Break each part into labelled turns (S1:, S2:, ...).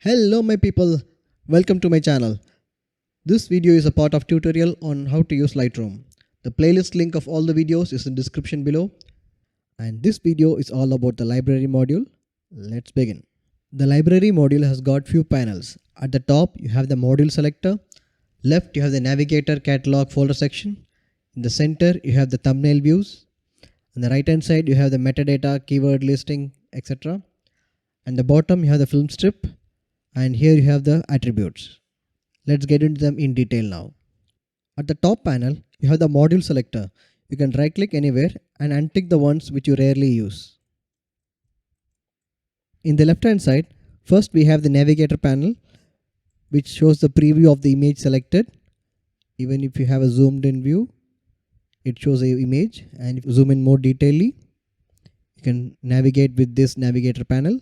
S1: Hello my people, welcome to my channel. This video is a part of tutorial on how to use Lightroom. The playlist link of all the videos is in the description below. And this video is all about the library module. Let's begin. The library module has got few panels. At the top you have the module selector. Left you have the Navigator catalog folder section. In the center you have the thumbnail views. On the right hand side you have the metadata, keyword listing, etc. And the bottom you have the Filmstrip. And here you have the attributes. Let's get into them in detail now. At the top panel, you have the module selector. You can right click anywhere and untick the ones which you rarely use. In the left hand side, first we have the Navigator panel, which shows the preview of the image selected. Even if you have a zoomed in view, it shows the image, and if you zoom in more detailedly, you can navigate with this Navigator panel,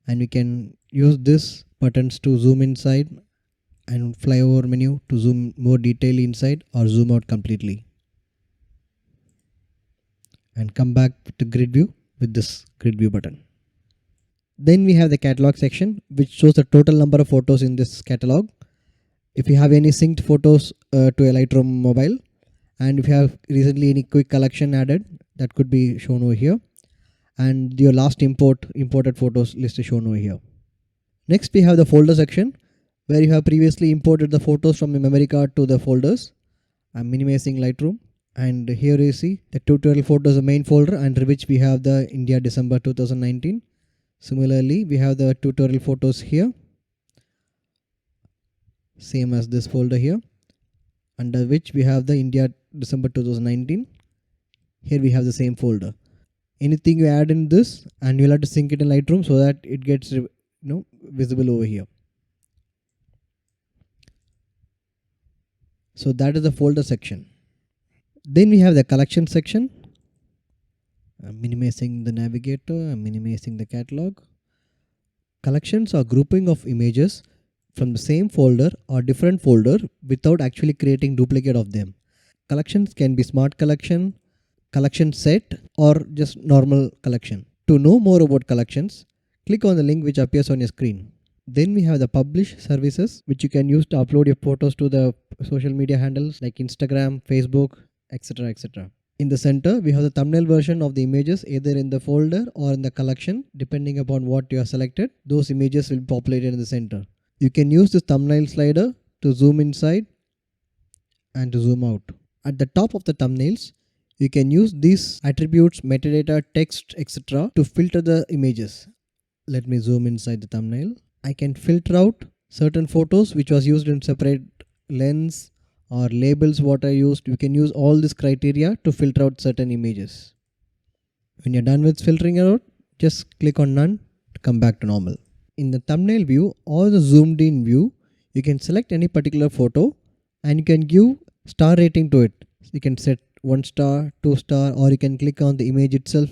S1: and you can use this buttons to zoom inside and flyover menu to zoom more detail inside or zoom out completely, and come back to grid view with this grid view button. Then we have the catalog section, which shows the total number of photos in this catalog. If you have any synced photos to a Lightroom mobile, and if you have recently any quick collection added, that could be shown over here, and your last imported photos list is shown over here. Next we have the folder section, where you have previously imported the photos from the memory card to the folders. I'm minimizing Lightroom, and here you see the tutorial photos, the main folder, under which we have the India December 2019. Similarly, we have the tutorial photos here, same as this folder here, under which we have the India December 2019. Here we have the same folder. Anything you add in this, and you'll have to sync it in Lightroom so that it gets visible over here. So that is the folder section. Then we have the collection section. I'm minimizing the Navigator, I'm minimizing the catalog. Collections are grouping of images from the same folder or different folder without actually creating duplicate of them. Collections can be smart collection, collection set, or just normal collection. To know more about collections, click on the link which appears on your screen. Then we have the publish services, which you can use to upload your photos to the social media handles like Instagram, Facebook, etc. etc. In the center, we have the thumbnail version of the images either in the folder or in the collection. Depending upon what you have selected, those images will be populated in the center. You can use this thumbnail slider to zoom inside and to zoom out. At the top of the thumbnails, you can use these attributes, metadata, text, etc. to filter the images. Let me zoom inside the thumbnail. I can filter out certain photos which was used in separate lens or labels what I used. You can use all this criteria to filter out certain images. When you're done with filtering out, just click on none to come back to normal. In the thumbnail view or the zoomed in view, you can select any particular photo and you can give star rating to it. You can set 1 star, 2 star, or you can click on the image itself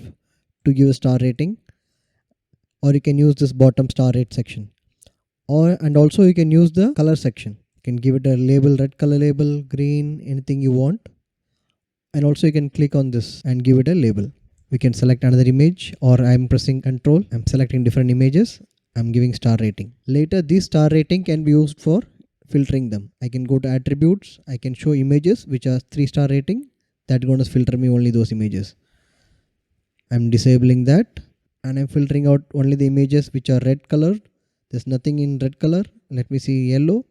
S1: to give a star rating, or you can use this bottom star rate section. And also you can use the color section. You can give it a label, red color label, green, anything you want. And also you can click on this and give it a label. We can select another image, or I'm pressing Control. I'm selecting different images. I'm giving star rating. Later this star rating can be used for filtering them. I can go to attributes. I can show images which are 3-star rating. That's going to filter me only those images. I'm disabling that, and I'm filtering out only the images which are red colored. There's nothing in red color. Let me see yellow.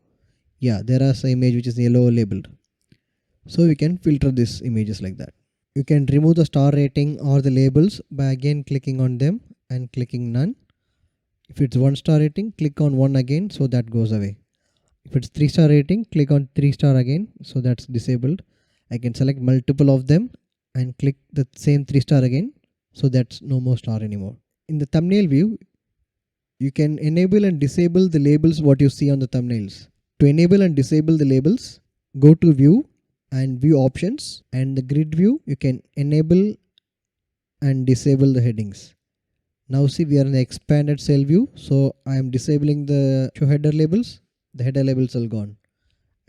S1: Yeah, there is an image which is yellow labeled. So we can filter these images like that. You can remove the star rating or the labels by again clicking on them and clicking none. If it's 1-star rating, click on 1 again, so that goes away. If it's 3-star rating, click on 3-star again, so that's disabled. I can select multiple of them and click the same 3-star again, so that's no more star anymore. In the thumbnail view, you can enable and disable the labels what you see on the thumbnails. To enable and disable the labels, go to view and view options, and the grid view you can enable and disable the headings. Now see, we are in the expanded cell view, so I am disabling the show header labels. The header labels are gone.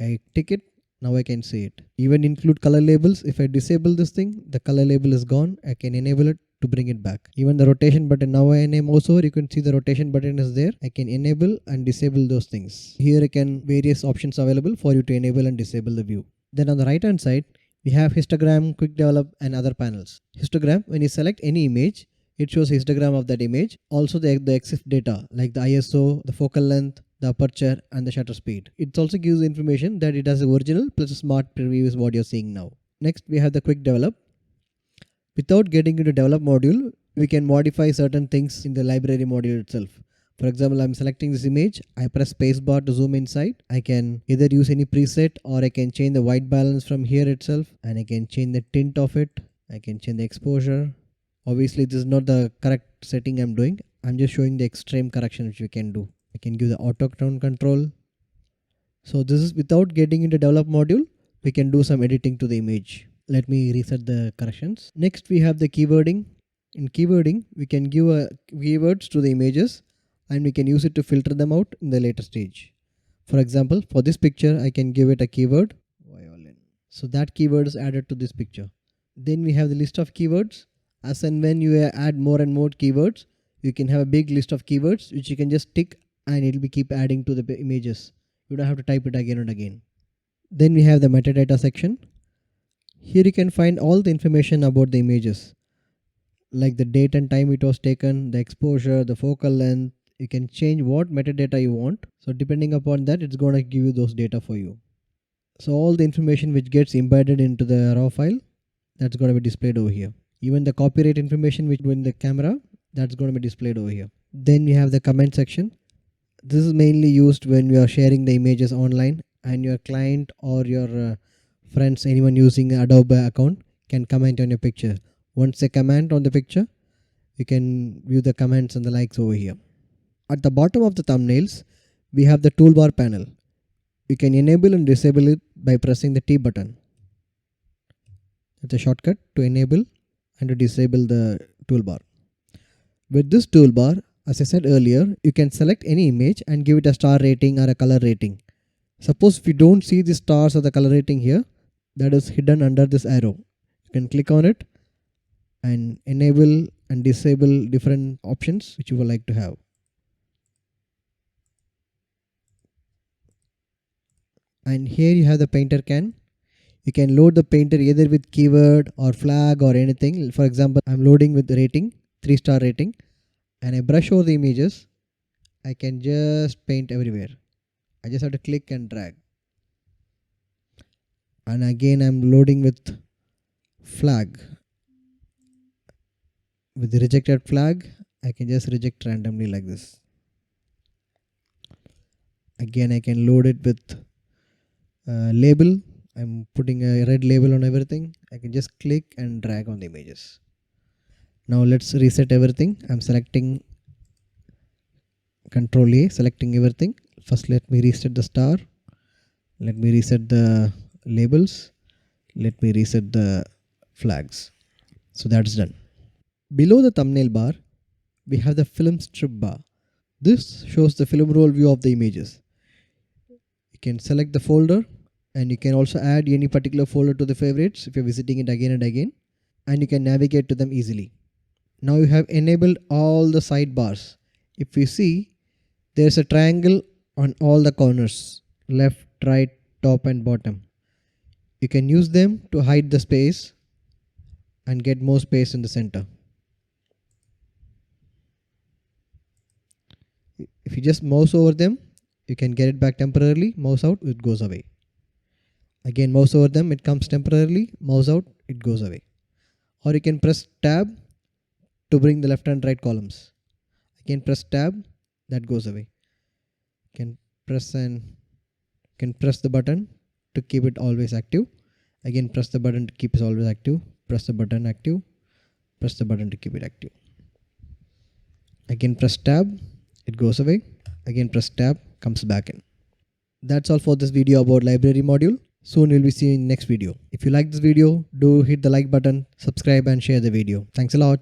S1: I tick it, now I can see it. Even include color labels. If I disable this thing, the color label is gone. I can enable it to bring it back. Even the rotation button, now when I mouse over, you can see the rotation button is there. I can enable and disable those things. Here I can various options available for you to enable and disable the view. Then on the right hand side, we have histogram, quick develop and other panels. Histogram, when you select any image, it shows histogram of that image. Also the EXIF data like the ISO, the focal length, the aperture and the shutter speed. It also gives information that it has the original plus a smart preview is what you're seeing now. Next we have the quick develop. Without getting into develop module, we can modify certain things in the library module itself. For example, I'm selecting this image, I press spacebar to zoom inside. I can either use any preset or I can change the white balance from here itself, and I can change the tint of it. I can change the exposure. Obviously this is not the correct setting I'm doing. I'm just showing the extreme correction which we can do. I can give the auto tone control. So this is without getting into develop module, we can do some editing to the image. Let me reset the corrections. Next we have the keywording. In keywording, we can give keywords to the images and we can use it to filter them out in the later stage. For example, for this picture, I can give it a keyword, violin. So that keyword is added to this picture. Then we have the list of keywords. As and when you add more and more keywords, you can have a big list of keywords which you can just tick and it will keep adding to the images. You don't have to type it again and again. Then we have the metadata section. Here you can find all the information about the images, like the date and time it was taken, the exposure, the focal length. You can change what metadata you want. So depending upon that, it's going to give you those data for you. So all the information which gets embedded into the raw file, that's going to be displayed over here. Even the copyright information which in the camera, that's going to be displayed over here. Then we have the comment section. This is mainly used when you are sharing the images online and your client or your friends, anyone using Adobe account can comment on your picture. Once they comment on the picture, you can view the comments and the likes over here. At the bottom of the thumbnails, we have the toolbar panel. You can enable and disable it by pressing the T button. It's a shortcut to enable and to disable the toolbar. With this toolbar, as I said earlier, you can select any image and give it a star rating or a color rating. Suppose if you don't see the stars or the color rating here, that is hidden under this arrow. You can click on it and enable and disable different options which you would like to have. And here you have the painter can. You can load the painter either with keyword or flag or anything. For example, I'm loading with the rating, 3-star rating, and I brush over the images. I can just paint everywhere. I just have to click and drag. And again I'm loading with flag. With the rejected flag, I can just reject randomly like this. Again I can load it with label. I'm putting a red label on everything. I can just click and drag on the images. Now let's reset everything. I'm selecting Control A, selecting everything. First let me reset the star. Let me reset the labels. Let me reset the flags. So that's done. Below the thumbnail bar, we have the Filmstrip bar. This shows the film roll view of the images. You can select the folder and you can also add any particular folder to the favorites if you're visiting it again and again, and you can navigate to them easily. Now you have enabled all the sidebars. If you see, there's a triangle on all the corners, left, right, top and bottom. You can use them to hide the space and get more space in the center. If you just mouse over them, you can get it back temporarily. Mouse out, it goes away. Again, mouse over them, it comes temporarily. Mouse out, it goes away. Or you can press tab to bring the left and right columns. Again, press tab, that goes away. You can press the button to keep it always active. Again, press the button to keep it always active. Press the button active. Press the button to keep it active. Again, press tab, it goes away. Again, press tab, comes back in. That's all for this video about library module. Soon we'll be seeing in next video. If you like this video, do hit the like button, subscribe and share the video. Thanks a lot.